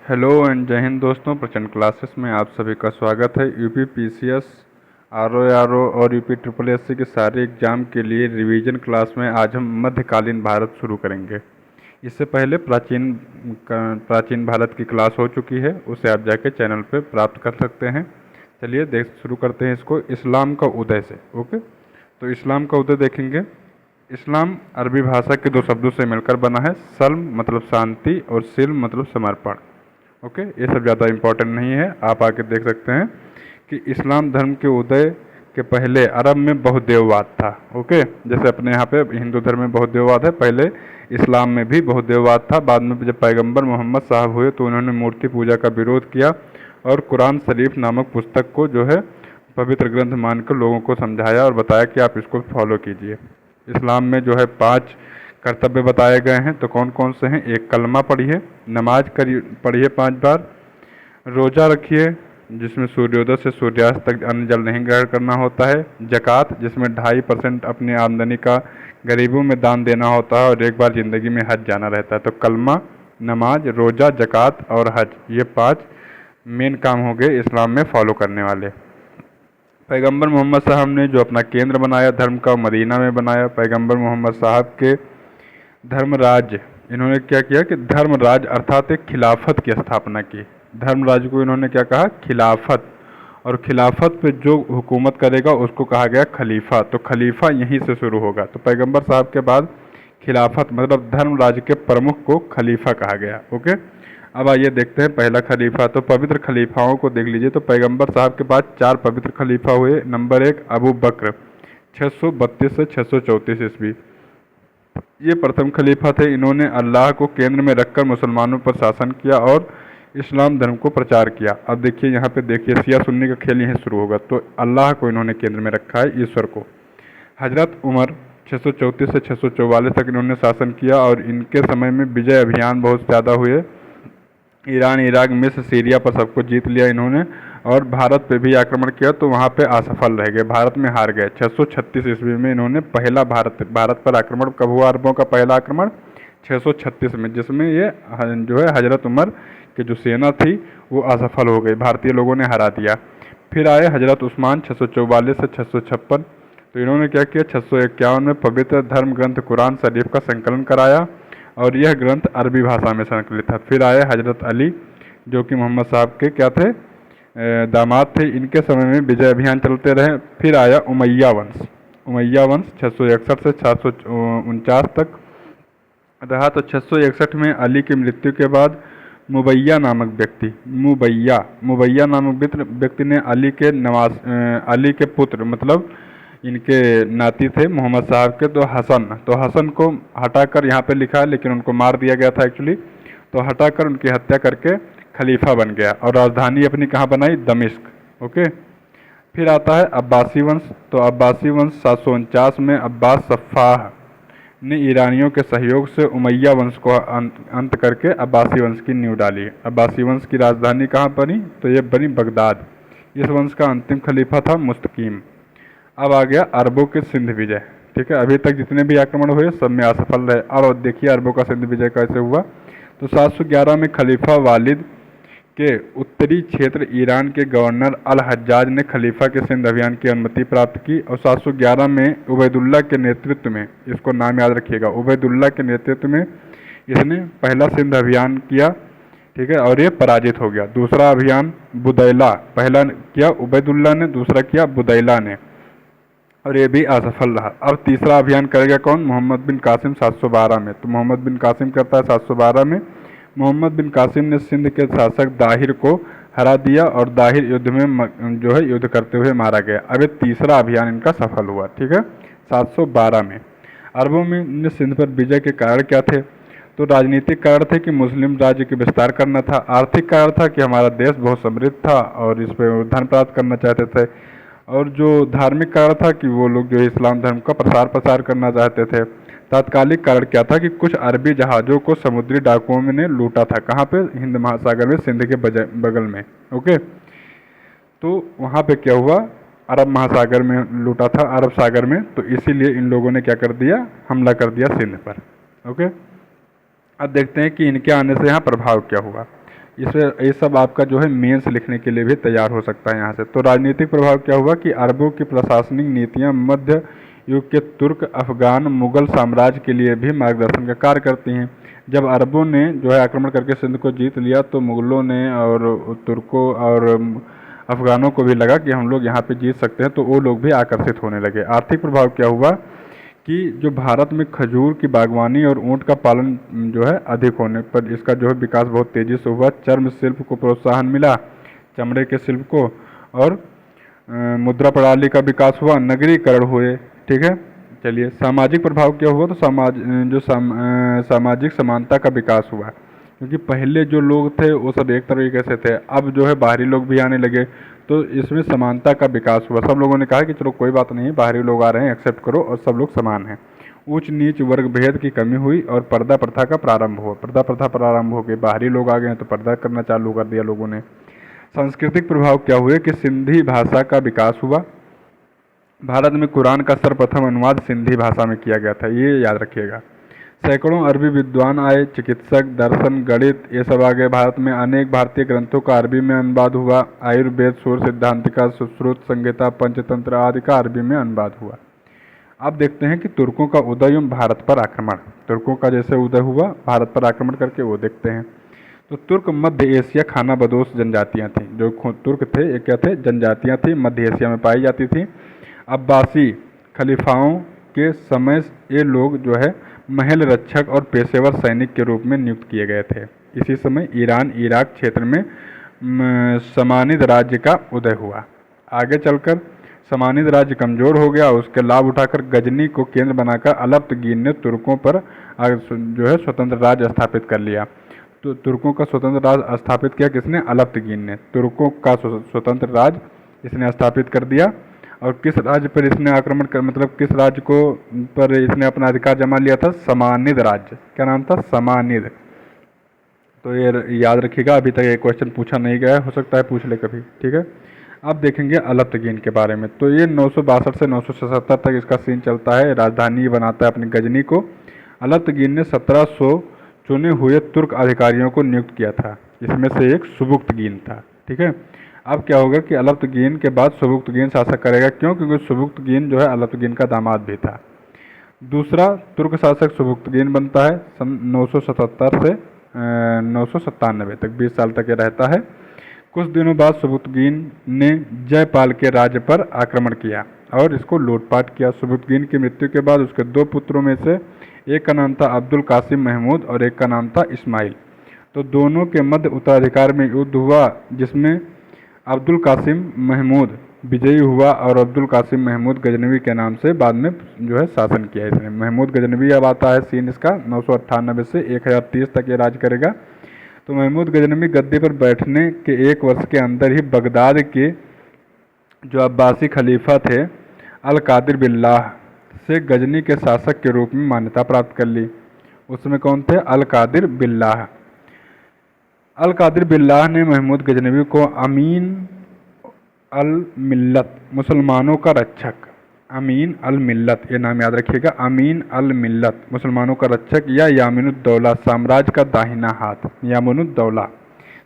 Hello and जय हिंद दोस्तों। प्रचंड क्लासेस में आप सभी का स्वागत है। यूपी पीसीएस, आरओ और यूपी ट्रिपल एससी के सारे एग्जाम के लिए रिवीजन क्लास में आज हम मध्यकालीन भारत शुरू करेंगे। इससे पहले प्राचीन भारत की क्लास हो चुकी है, उसे आप जाके चैनल पे प्राप्त कर सकते हैं। चलिए शुरू करते हैं इसको इस्लाम का उदय से। ओके, तो इस्लाम का उदय देखेंगे। इस्लाम अरबी भाषा के दो शब्दों से मिलकर बना है। सल्म मतलब शांति और सिल्म मतलब समर्पण। ओके, ये सब ज़्यादा इम्पोर्टेंट नहीं है, आप आके देख सकते हैं कि इस्लाम धर्म के उदय के पहले अरब में बहुदेववाद था। ओके, जैसे अपने यहाँ पे हिंदू धर्म में बहुदेववाद है, पहले इस्लाम में भी बहुदेववाद था। बाद में जब पैगंबर मोहम्मद साहब हुए तो उन्होंने मूर्ति पूजा का विरोध किया और कुरान शरीफ नामक पुस्तक को जो है पवित्र ग्रंथ मानकर लोगों को समझाया और बताया कि आप इसको फॉलो कीजिए। इस्लाम में जो है 5 कर्तव्य बताए गए हैं, तो कौन कौन से हैं? एक, कलमा पढ़िए, नमाज पढ़िए 5 बार, रोज़ा रखिए जिसमें सूर्योदय से सूर्यास्त तक अन्न जल नहीं ग्रहण करना होता है, जक़ात जिसमें 2.5% अपनी आमदनी का गरीबों में दान देना होता है और एक बार ज़िंदगी में हज जाना रहता है। तो कलमा, नमाज, रोज़ा, जक़ात और हज, ये 5 मेन काम हो गए इस्लाम में फॉलो करने वाले। पैगंबर मोहम्मद साहब ने जो अपना केंद्र बनाया धर्म का, मदीना में बनाया। पैगंबर मोहम्मद साहब के धर्मराज, इन्होंने क्या किया कि धर्मराज अर्थात एक खिलाफत की स्थापना की। धर्मराज को इन्होंने क्या कहा? खिलाफत। और खिलाफत पे जो हुकूमत करेगा उसको कहा गया खलीफा। तो खलीफा यहीं से शुरू होगा। तो पैगंबर साहब के बाद खिलाफत मतलब धर्मराज के प्रमुख को खलीफा कहा गया। ओके, अब आइए देखते हैं पहला खलीफा। तो पवित्र खलीफाओं को देख लीजिए। तो पैगंबर साहब के बाद 4 पवित्र खलीफा हुए। नंबर 1 अबू बकर, 632 से 634 ईस्वी, ये प्रथम खलीफा थे। इन्होंने अल्लाह को केंद्र में रखकर मुसलमानों पर शासन किया और इस्लाम धर्म को प्रचार किया। अब देखिए यहाँ पे देखिए शिया सुन्नी का खेल यहीं शुरू होगा। तो अल्लाह को इन्होंने केंद्र में रखा है, ईश्वर को। हजरत उमर 634 से 644 तक इन्होंने शासन किया और इनके समय में विजय अभियान बहुत ज़्यादा हुए। ईरान, इराक, मिस्र, सीरिया पर सबको जीत लिया इन्होंने और भारत पे भी आक्रमण किया तो वहाँ पे असफल रह गए, भारत में हार गए। 636 ईस्वी में इन्होंने पहला भारत पर आक्रमण, कब हुआ अरबों का पहला आक्रमण? 636 में, जिसमें ये जो है हजरत उमर की जो सेना थी वो असफल हो गई, भारतीय लोगों ने हरा दिया। फिर आए हजरत उस्मान 644 से 656। तो इन्होंने क्या किया? 651 में पवित्र धर्म ग्रंथ कुरान शरीफ का संकलन कराया और यह ग्रंथ अरबी भाषा में संकलित था। फिर आए हजरत अली जो कि मोहम्मद साहब के क्या थे? दामाद थे। इनके समय में विजय अभियान चलते रहे। फिर आया उमैया वंश। उमैया वंश 661 से 749 तक रहा। तो 661 में अली की मृत्यु के बाद मुबैया नामक व्यक्ति ने अली के पुत्र मतलब इनके नाती थे मोहम्मद साहब के, तो हसन को हटाकर यहाँ पे लिखा है लेकिन उनको मार दिया गया था एक्चुअली। तो हटाकर उनकी हत्या करके खलीफा बन गया और राजधानी अपनी कहाँ बनाई? दमिश्क। ओके, फिर आता है अब्बासी वंश। तो अब्बासी वंश 749 में अब्बास सफ़ाह ने ईरानियों के सहयोग से उमैया वंश को अंत करके अब्बासी वंश की नींव डाली। अब्बासी वंश की राजधानी कहाँ बनी? तो ये बनी बगदाद। इस वंश का अंतिम खलीफा था मुस्तकीम। अब आ गया अरबों के सिंध विजय। ठीक है, अभी तक जितने भी आक्रमण हुए सब में असफल रहे। अब देखिए अरबों का सिंध विजय कैसे हुआ। तो 711 में खलीफा वालिद के उत्तरी क्षेत्र ईरान के गवर्नर अल हज्जाज ने खलीफा के सिंध अभियान की अनुमति प्राप्त की और 711 में उबैदुल्ला के नेतृत्व में, इसको नाम याद रखिएगा, उबैदुल्ला के नेतृत्व में इसने पहला सिंध अभियान किया। ठीक है, और ये पराजित हो गया। दूसरा अभियान बुदैला, पहला किया उबैदुल्ला ने, दूसरा किया बुदैला ने और ये भी असफल रहा। अब तीसरा अभियान करेगा कौन? मोहम्मद बिन कासिम 712 में। तो मोहम्मद बिन कासिम करता है 712 में। मोहम्मद बिन कासिम ने सिंध के शासक दाहिर को हरा दिया और दाहिर युद्ध में जो है युद्ध करते हुए मारा गया। अब ये तीसरा अभियान इनका सफल हुआ। ठीक है, 712 में। अरबों में सिंध पर विजय के कारण क्या थे? तो राजनीतिक कारण थे कि मुस्लिम राज्य के विस्तार करना था। आर्थिक कारण था कि हमारा देश बहुत समृद्ध था और इस पर धन प्राप्त करना चाहते थे। और जो धार्मिक कारण था कि वो लोग जो इस्लाम धर्म का प्रसार करना चाहते थे। तात्कालिक कारण क्या था कि कुछ अरबी जहाज़ों को समुद्री डाकुओं ने लूटा था। कहाँ पे? हिंद महासागर में, सिंध के बगल में। ओके, तो वहाँ पे क्या हुआ? अरब महासागर में लूटा था, अरब सागर में। तो इसीलिए इन लोगों ने क्या कर दिया? हमला कर दिया सिंध पर। ओके, अब देखते हैं कि इनके आने से यहाँ प्रभाव क्या हुआ। इसमें ये सब आपका जो है मेंस लिखने के लिए भी तैयार हो सकता है यहाँ से। तो राजनीतिक प्रभाव क्या हुआ कि अरबों की प्रशासनिक नीतियाँ मध्य युग के तुर्क, अफगान, मुगल साम्राज्य के लिए भी मार्गदर्शन का कार्य करती हैं। जब अरबों ने जो है आक्रमण करके सिंध को जीत लिया तो मुगलों ने और तुर्कों और अफगानों को भी लगा कि हम लोग यहाँ पे जीत सकते हैं, तो वो लोग भी आकर्षित होने लगे। आर्थिक प्रभाव क्या हुआ कि जो भारत में खजूर की बागवानी और ऊंट का पालन जो है अधिक होने पर इसका जो है विकास बहुत तेज़ी से हुआ। चर्म शिल्प को प्रोत्साहन मिला, चमड़े के शिल्प को, और मुद्रा प्रणाली का विकास हुआ, नगरीकरण हुए। ठीक है, चलिए सामाजिक प्रभाव क्या हुआ, तो सामाजिक समानता का विकास हुआ, क्योंकि पहले जो लोग थे वो सब एक तरीके से थे, अब जो है बाहरी लोग भी आने लगे, तो इसमें समानता का विकास हुआ। सब लोगों ने कहा कि चलो कोई बात नहीं, बाहरी लोग आ रहे हैं, एक्सेप्ट करो, और सब लोग समान हैं। ऊंच नीच वर्ग भेद की कमी हुई और पर्दा प्रथा का प्रारंभ हुआ। पर्दा प्रथा प्रारंभ हो गई, बाहरी लोग आ गए हैं तो पर्दा करना चालू कर दिया लोगों ने। सांस्कृतिक प्रभाव क्या हुए कि सिंधी भाषा का विकास हुआ। भारत में कुरान का सर्वप्रथम अनुवाद सिंधी भाषा में किया गया था, ये याद रखिएगा। सैकड़ों अरबी विद्वान आए, चिकित्सक, दर्शन, गणित, ये सब आ गए। भारत में अनेक भारतीय ग्रंथों का अरबी में अनुवाद हुआ। आयुर्वेद, सूर्य सिद्धांतिका, सुश्रुत संहिता, पंचतंत्र आदि का अरबी में अनुवाद हुआ। अब देखते हैं कि तुर्कों का उदय एवं भारत पर आक्रमण। तुर्कों का जैसे उदय हुआ, भारत पर आक्रमण करके, वो देखते हैं। तो तुर्क मध्य एशिया खानाबदोश जनजातियाँ थीं। जो तुर्क थे ये क्या थे, जनजातियाँ थीं, मध्य एशिया में पाई जाती थीं। अब्बासी खलीफाओं के समय ये लोग जो है महल रक्षक और पेशेवर सैनिक के रूप में नियुक्त किए गए थे। इसी समय ईरान इराक क्षेत्र में समानिद राज्य का उदय हुआ। आगे चलकर समानिद राज्य कमज़ोर हो गया, उसके लाभ उठाकर गजनी को केंद्र बनाकर अलप्तगीन ने तुर्कों पर जो है स्वतंत्र राज्य स्थापित कर लिया। तो तुर्कों का स्वतंत्र राज्य स्थापित किया किसने, अलप्तगीन ने। तुर्कों का स्वतंत्र राज्य इसने स्थापित कर दिया। और किस राज्य पर इसने आक्रमण कर, मतलब किस राज्य को पर इसने अपना अधिकार जमा लिया था, समानिद राज्य। क्या नाम था, समानिद। तो ये याद रखिएगा, अभी तक ये क्वेश्चन पूछा नहीं गया है, हो सकता है पूछ ले कभी। ठीक है, अब देखेंगे अलप्तगीन के बारे में। तो ये 962 से 977 तक इसका सीन चलता है। राजधानी बनाता है अपनी गजनी को। अलप्तगीन ने 1700 चुने हुए तुर्क अधिकारियों को नियुक्त किया था, इसमें से एक सुबुक्तगीन था। ठीक है, अब क्या होगा कि अलप्तगीन के बाद सुबुक्तगीन शासक करेगा। क्यों, क्योंकि सुबुक्तगीन जो है अलप्तगीन का दामाद भी था। दूसरा तुर्क शासक सुबुक्तगीन बनता है सन 977 से 997 तक, 20 साल तक ये रहता है। कुछ दिनों बाद सुबुक्तगीन ने जयपाल के राज्य पर आक्रमण किया और इसको लूटपाट किया। सुबुक्तगीन की मृत्यु के बाद उसके दो पुत्रों में से एक का नाम था अब्दुल कासिम महमूद और एक का नाम था इस्माइल। तो दोनों के मध्य उत्तराधिकार में युद्ध हुआ, जिसमें अब्दुल कासिम महमूद विजयी हुआ और अब्दुल कासिम महमूद गजनवी के नाम से बाद में जो है शासन किया इसने। महमूद गजनवी अब आता है सीन इसका 998 से 1030 तक ये राज करेगा। तो महमूद गजनवी गद्दी पर बैठने के एक वर्ष के अंदर ही बगदाद के जो अब्बासी खलीफा थे अल कादिर बिल्लाह से गजनी के शासक के रूप में मान्यता प्राप्त कर ली। उसमें कौन थे, अल कादिर बिल्लाह। अल कादिर बिल्लाह ने महमूद गजनवी को अमीन अल मिल्लत, मुसलमानों का रक्षक, अमीन अल मिल्लत, ये नाम याद रखिएगा, अमीन अल मिल्लत, मुसलमानों का रक्षक, या यामिनुद्दौला, साम्राज्य का दाहिना हाथ, यामिनुद्दौला।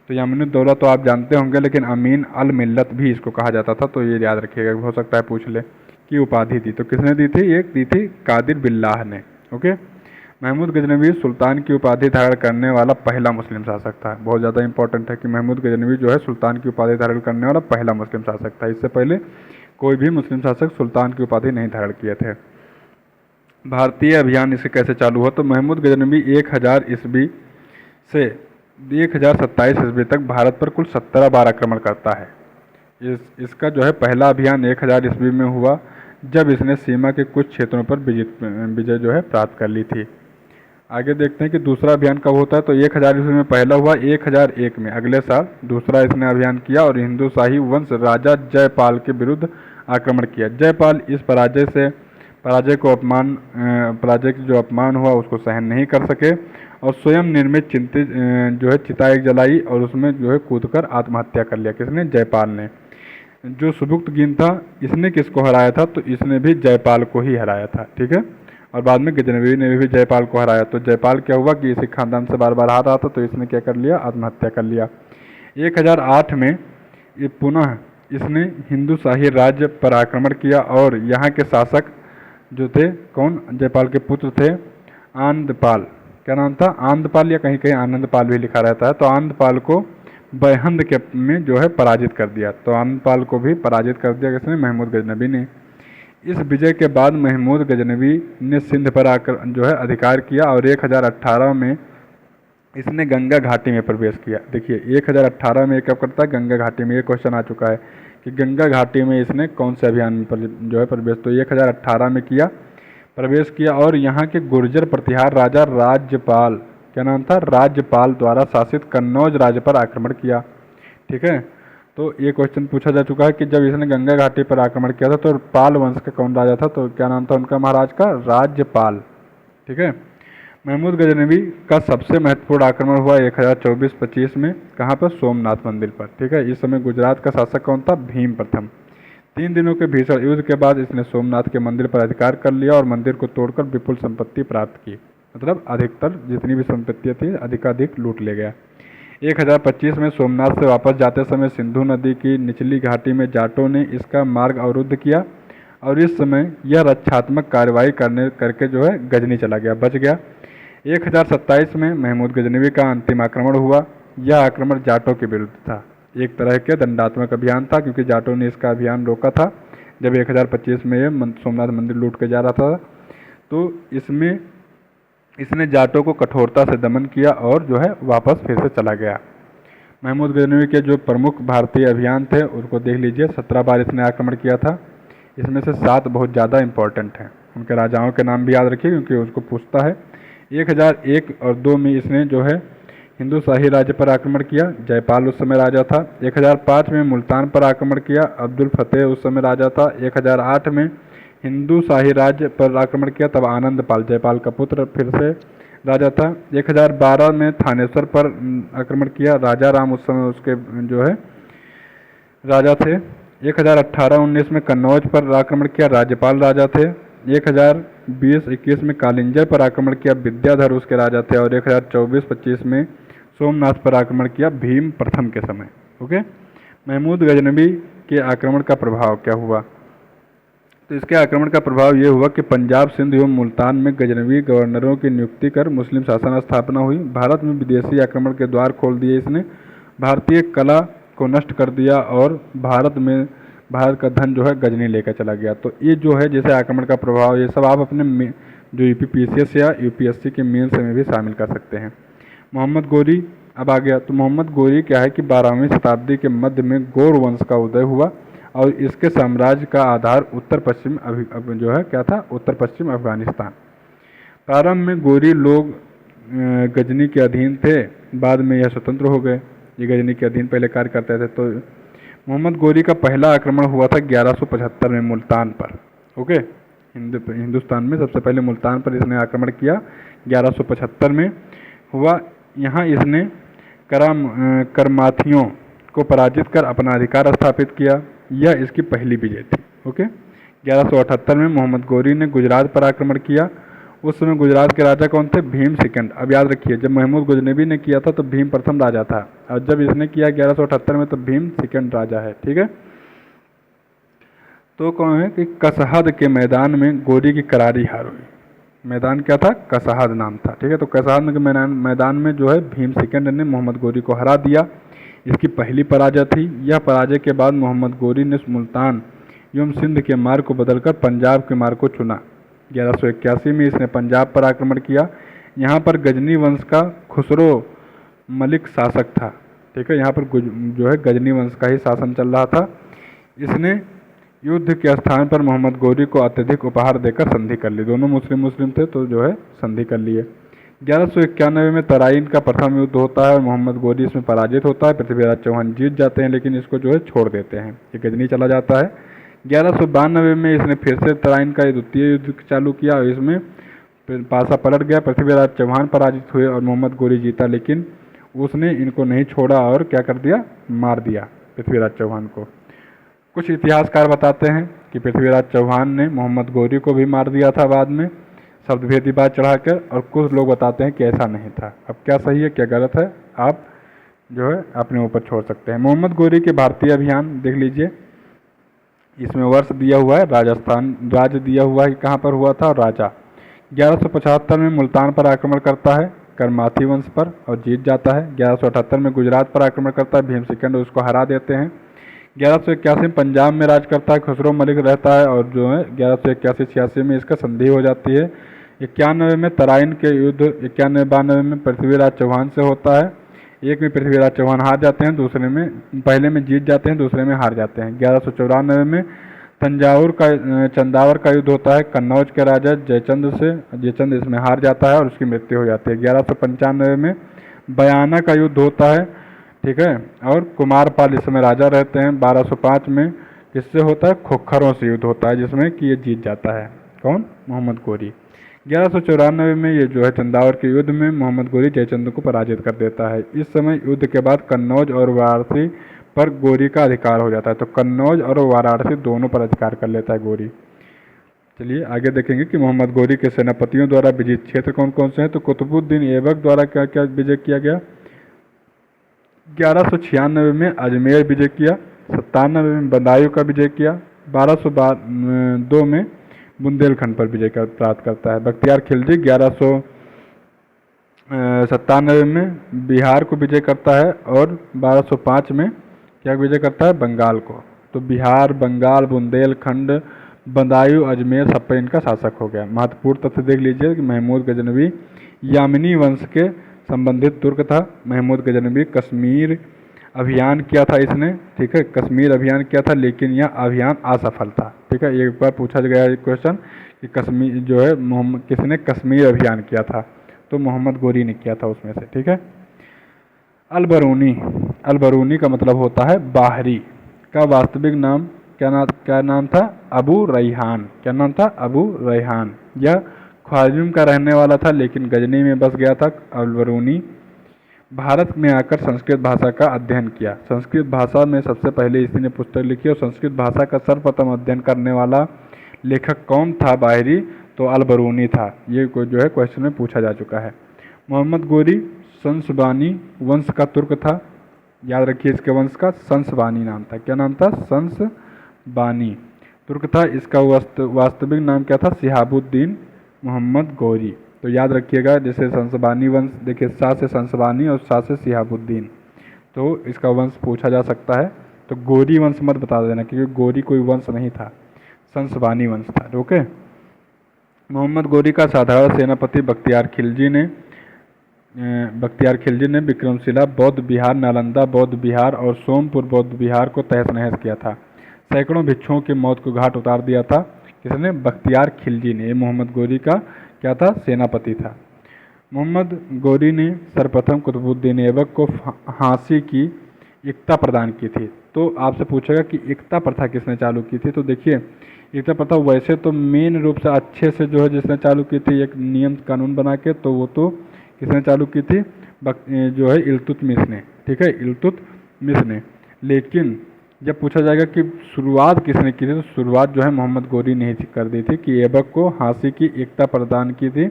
तो यामिनुद्दौला तो आप जानते होंगे, लेकिन अमीन अल मिल्लत भी इसको कहा जाता था, तो ये याद रखिएगा, हो सकता है पूछ ले कि उपाधि थी। तो किसने दी थी, एक दी थी कादिर बिल्लाह ने। ओके, महमूद गजनवी सुल्तान की उपाधि धारण करने वाला पहला मुस्लिम शासक था। बहुत ज़्यादा इंपॉर्टेंट है कि महमूद गजनवी जो है सुल्तान की उपाधि धारण करने वाला पहला मुस्लिम शासक था। इससे पहले कोई भी मुस्लिम शासक सुल्तान की उपाधि नहीं धारण किए थे। भारतीय अभियान इसे कैसे चालू हुआ, तो महमूद गजनवी 1000 ईस्वी से 1027 ईस्वी तक भारत पर कुल 17 बार आक्रमण करता है। इसका जो है पहला अभियान 1000 ईस्वी में हुआ, जब इसने सीमा के कुछ क्षेत्रों पर विजय जो है प्राप्त कर ली थी। आगे देखते हैं कि दूसरा अभियान कब होता है, तो 1000 ईस्वी में पहला हुआ, 1001 में अगले साल दूसरा इसने अभियान किया और हिंदू शाही वंश राजा जयपाल के विरुद्ध आक्रमण किया। जयपाल इस पराजय की जो अपमान हुआ उसको सहन नहीं कर सके और स्वयं निर्मित जो है चिता एक जलाई और उसमें जो है कूदकर आत्महत्या कर लिया। किसने, जयपाल ने। जो सुबुक्तगीन था इसने किसको हराया था, तो इसने भी जयपाल को ही हराया था। ठीक है, और बाद में गजनवी ने भी जयपाल को हराया। तो जयपाल क्या हुआ कि इसी खानदान से बार बार हार रहा था, तो इसने क्या कर लिया, आत्महत्या कर लिया। 1008 में ये पुनः इसने हिंदू शाही राज्य पर आक्रमण किया और यहाँ के शासक जो थे, कौन, जयपाल के पुत्र थे आनंदपाल, क्या नाम था, आनंदपाल या कहीं कहीं आनंदपाल भी लिखा रहता है। तो आनंदपाल को बैहंद के में जो है पराजित कर दिया। तो आनंदपाल को भी पराजित कर दिया किसने, महमूद गजनबी ने। इस विजय के बाद महमूद गजनबी ने सिंध पर आकर जो है अधिकार किया और 1018 में इसने गंगा घाटी में प्रवेश किया। देखिए 1018 में कब करता है, गंगा घाटी में। ये क्वेश्चन आ चुका है कि गंगा घाटी में इसने कौन से अभियान पर जो है प्रवेश, तो 1018 में किया, प्रवेश किया और यहाँ के गुर्जर प्रतिहार राजा राज्यपाल, क्या नाम था, राज्यपाल द्वारा शासित कन्नौज राज्य पर आक्रमण किया। ठीक है, तो ये क्वेश्चन पूछा जा चुका है कि जब इसने गंगा घाटी पर आक्रमण किया था तो पाल वंश का कौन राजा था, तो क्या नाम था उनका, महाराज का, राज्यपाल। ठीक है, महमूद गजनवी का सबसे महत्वपूर्ण आक्रमण हुआ 1024-25 में, कहाँ पर, सोमनाथ मंदिर पर। ठीक है, इस समय गुजरात का शासक कौन था, भीम प्रथम। 3 दिनों के भीषण युद्ध के बाद इसने सोमनाथ के मंदिर पर अधिकार कर लिया और मंदिर को तोड़कर विपुल संपत्ति प्राप्त की, मतलब अधिकतर जितनी भी संपत्तियाँ थी अधिकाधिक लूट ले गया। 1025 में सोमनाथ से वापस जाते समय सिंधु नदी की निचली घाटी में जाटों ने इसका मार्ग अवरुद्ध किया और इस समय यह रक्षात्मक कार्रवाई करके जो है गजनी चला गया, बच गया। 1027 में महमूद गजनवी का अंतिम आक्रमण हुआ। यह आक्रमण जाटों के विरुद्ध था, एक तरह के दंडात्मक अभियान था, क्योंकि जाटों ने इसका अभियान रोका था जब 1025 में यह सोमनाथ मंदिर लूट के जा रहा था। तो इसमें इसने जाटों को कठोरता से दमन किया और जो है वापस फिर से चला गया। महमूद गजनवी के जो प्रमुख भारतीय अभियान थे उसको देख लीजिए। 17 बार इसने आक्रमण किया था, इसमें से 7 बहुत ज़्यादा इंपॉर्टेंट हैं। उनके राजाओं के नाम भी याद रखिए क्योंकि उसको पूछता है। 1001 और 2 में इसने जो है हिंदू शाही राज्य पर आक्रमण किया, जयपाल उस समय राजा था। 1005 में मुल्तान पर आक्रमण किया, अब्दुल फतेह उस समय राजा था। 1008 में हिंदू शाही राज्य पर आक्रमण किया, तब आनंदपाल, जयपाल का पुत्र, फिर से राजा था। 1012 में थानेश्वर पर आक्रमण किया, राजा राम उस समय उसके जो है राजा थे। 1018-19 में कन्नौज पर आक्रमण किया, राज्यपाल राजा थे। 1020-21 में कालिंजर पर आक्रमण किया, विद्याधर उसके राजा थे। और 1024-25 में सोमनाथ पर आक्रमण किया, भीम प्रथम के समय। ओके, महमूद गजनवी के आक्रमण का प्रभाव क्या हुआ, तो इसके आक्रमण का प्रभाव ये हुआ कि पंजाब, सिंध एवं मुल्तान में गजनवी गवर्नरों की नियुक्ति कर मुस्लिम शासन स्थापना हुई। भारत में विदेशी आक्रमण के द्वार खोल दिए इसने, भारतीय कला को नष्ट कर दिया और भारत का धन जो है गजनी लेकर चला गया। तो ये जो है जैसे आक्रमण का प्रभाव, ये सब आप अपने जो यूपीपीसीएस या यूपीएससी के मेंस में भी शामिल कर सकते हैं। मोहम्मद गोरी अब आ गया। तो मोहम्मद गोरी क्या है कि 12वीं शताब्दी के मध्य में गौर वंश का उदय हुआ और इसके साम्राज्य का आधार उत्तर पश्चिम जो है क्या था, उत्तर पश्चिम अफगानिस्तान। प्रारंभ में गोरी लोग गजनी के अधीन थे, बाद में यह स्वतंत्र हो गए। ये गजनी के अधीन पहले कार्य करते थे। तो मोहम्मद गोरी का पहला आक्रमण हुआ था 1175 में मुल्तान पर। ओके, हिंदुस्तान में सबसे पहले मुल्तान पर इसने आक्रमण किया, 1175 में हुआ। यहाँ इसने करमाथियों को पराजित कर अपना अधिकार स्थापित किया। यह इसकी पहली विजय थी। ओके, 1178 में मोहम्मद गोरी ने गुजरात पर आक्रमण किया। उस समय गुजरात के राजा कौन थे, भीम सेकंड। अब याद रखिए, जब महमूद गजनवी ने किया था तो भीम प्रथम राजा था, और जब इसने किया 1178 में तो भीम सेकंड राजा है। ठीक है, तो कौन है कि कसहद के मैदान में गोरी की करारी हार हुई। मैदान क्या था, कसहद नाम था। ठीक है, तो कसहद के मैदान में जो है भीम सेकंड ने मोहम्मद गोरी को हरा दिया। इसकी पहली पराजय थी। यह पराजय के बाद मोहम्मद गोरी ने मुल्तान एवं सिंध के मार्ग को बदलकर पंजाब के मार्ग को चुना। 1181 में इसने पंजाब पर आक्रमण किया। यहाँ पर गजनी वंश का खुसरो मलिक शासक था। ठीक है, यहाँ पर जो है गजनी वंश का ही शासन चल रहा था। इसने युद्ध के स्थान पर मोहम्मद गोरी को अत्यधिक उपहार देकर संधि कर ली। दोनों मुस्लिम थे तो जो है संधि कर लिए। 1191 में तराइन का प्रथम युद्ध होता है और मोहम्मद गोरी इसमें पराजित होता है। पृथ्वीराज चौहान जीत जाते हैं, लेकिन इसको जो है छोड़ देते हैं, ये गजनी चला जाता है। 1192 में इसने फिर से तराइन का द्वितीय युद्ध चालू किया और इसमें पासा पलट गया। पृथ्वीराज चौहान पराजित हुए और मोहम्मद गोरी जीता, लेकिन उसने इनको नहीं छोड़ा और क्या कर दिया, मार दिया पृथ्वीराज चौहान को। कुछ इतिहासकार बताते हैं कि पृथ्वीराज चौहान ने मोहम्मद गोरी को भी मार दिया था बाद में। शब्दभेदी बात चढ़ाकर, और कुछ लोग बताते हैं कि ऐसा नहीं था। अब क्या सही है क्या गलत है आप जो है अपने ऊपर छोड़ सकते हैं। मोहम्मद गोरी के भारतीय अभियान देख लीजिए, इसमें वर्ष दिया हुआ है, राजस्थान राज्य दिया हुआ है कि कहाँ पर हुआ था और राजा। 1175 में मुल्तान पर आक्रमण करता है करमाथी वंश पर और जीत जाता है। 1178 में गुजरात पर आक्रमण करता है, भीमसिकंद उसको हरा देते हैं। 1181 में पंजाब में राज करता है, खुसरो मलिक रहता है, और जो है 1181-86 में इसका संधि हो जाती है। 91 में तराइन के युद्ध 91-92 में पृथ्वीराज चौहान से होता है। एक में पृथ्वीराज चौहान हार जाते हैं, दूसरे में पहले में जीत जाते हैं, दूसरे में हार जाते हैं। 1194 में तंजावुर का चंदावर का युद्ध होता है कन्नौज के राजा जयचंद से, जयचंद इसमें हार जाता है और उसकी मृत्यु हो जाती है। 1195 में बयाना का युद्ध होता है, ठीक है, और कुमारपाल इस समय राजा रहते हैं। 1205 में किससे होता है, खोखरों से युद्ध होता है जिसमें कि ये जीत जाता है, कौन, मोहम्मद गोरी। 1194 में ये जो है चंदावर के युद्ध में मोहम्मद गोरी जयचंद को पराजित कर देता है। इस समय युद्ध के बाद कन्नौज और वाराणसी पर गोरी का अधिकार हो जाता है, तो कन्नौज और वाराणसी दोनों पर अधिकार कर लेता है गोरी। चलिए आगे देखेंगे कि मोहम्मद गोरी के सेनापतियों द्वारा विजित क्षेत्र कौन कौन से हैं। तो कुतुबुद्दीन ऐबक द्वारा क्या क्या विजय किया गया। 1196 में अजमेर विजय किया, 97 में बदायूं का विजय किया, 1202 में बुंदेलखंड पर विजय प्राप्त करता है। बख्तियार खिलजी 1197 में बिहार को विजय करता है और 1205 में क्या विजय करता है, बंगाल को। तो बिहार, बंगाल, बुंदेलखंड, बदायूं, अजमेर सब पर इनका शासक हो गया। महत्वपूर्ण तथ्य देख लीजिए कि महमूद गजनवी यामिनी वंश के संबंधित तुर्क था। महमूद गजनवी कश्मीर अभियान किया था इसने, ठीक है, कश्मीर अभियान किया था, लेकिन यह अभियान असफल था, ठीक है। एक बार पूछा गया है क्वेश्चन कि कश्मीर जो है किसने कश्मीर अभियान किया था, तो मोहम्मद गोरी ने किया था उसमें से, ठीक है। अलबरूनी, अलबरूनी का मतलब होता है बाहरी, का वास्तविक नाम क्या नाम था, अबू रैहान। क्या नाम था, अबू रैहान। यह ख्वारिज़्म का रहने वाला था लेकिन गजनी में बस गया था। अलबरूनी भारत में आकर संस्कृत भाषा का अध्ययन किया। संस्कृत भाषा में सबसे पहले इसी ने पुस्तक लिखी और संस्कृत भाषा का सर्वप्रथम अध्ययन करने वाला लेखक कौन था बाहरी, तो अलबरूनी था। ये जो है क्वेश्चन में पूछा जा चुका है। मोहम्मद गोरी संसबानी वंश का तुर्क था, याद रखिए इसके वंश का संसबानी नाम था। क्या नाम था, संसबानी तुर्क था। इसका वास्तविक नाम क्या था, शिहाबुद्दीन मोहम्मद गोरी। तो याद रखिएगा, जैसे संसबानी वंश देखिए, सा से संसबानी और सा से शिहाबुद्दीन, तो इसका वंश पूछा जा सकता है। तो गोरी वंश मत बता देना क्योंकि गोरी कोई वंश नहीं था, संसबानी वंश था, ओके। मोहम्मद गोरी का साधारण सेनापति बख्तियार खिलजी ने विक्रमशिला बौद्ध विहार, नालंदा बौद्ध विहार और सोमपुर बौद्ध विहार को तहस नहस किया था। सैकड़ों भिक्षुओं की मौत को घाट उतार दिया था। किसने, बख्तियार खिलजी ने। ये मोहम्मद गोरी का क्या था, सेनापति था। मोहम्मद गोरी ने सर्वप्रथम कुतुबुद्दीन ऐबक को फांसी की एकता प्रदान की थी। तो आपसे पूछेगा कि एकता प्रथा किसने चालू की थी, तो देखिए एकता प्रथा वैसे तो मेन रूप से अच्छे से जो है जिसने चालू की थी एक नियम कानून बना के, तो वो तो किसने चालू की थी, जो है इल्तुतमिश ने, ठीक है, इल्तुतमिश ने। लेकिन जब पूछा जाएगा कि शुरुआत किसने की थी, तो शुरुआत जो है मोहम्मद गोरी ने ही कर दी थी कि ऐबक को फांसी की एकता प्रदान की थी।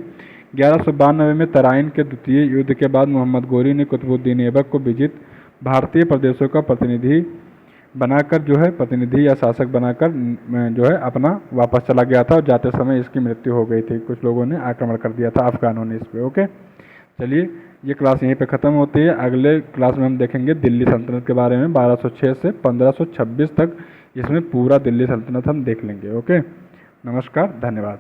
1192 में तराइन के द्वितीय युद्ध के बाद मोहम्मद गोरी ने कुतुबुद्दीन ऐबक को विजित भारतीय प्रदेशों का प्रतिनिधि बनाकर जो है प्रतिनिधि या शासक बनाकर जो है अपना वापस चला गया था और जाते समय इसकी मृत्यु हो गई थी। कुछ लोगों ने आक्रमण कर दिया था अफगानों ने इस पर, ओके। चलिए ये क्लास यहीं पे ख़त्म होती है। अगले क्लास में हम देखेंगे दिल्ली सल्तनत के बारे में, 1206 से 1526 तक इसमें पूरा दिल्ली सल्तनत हम देख लेंगे, ओके। नमस्कार, धन्यवाद।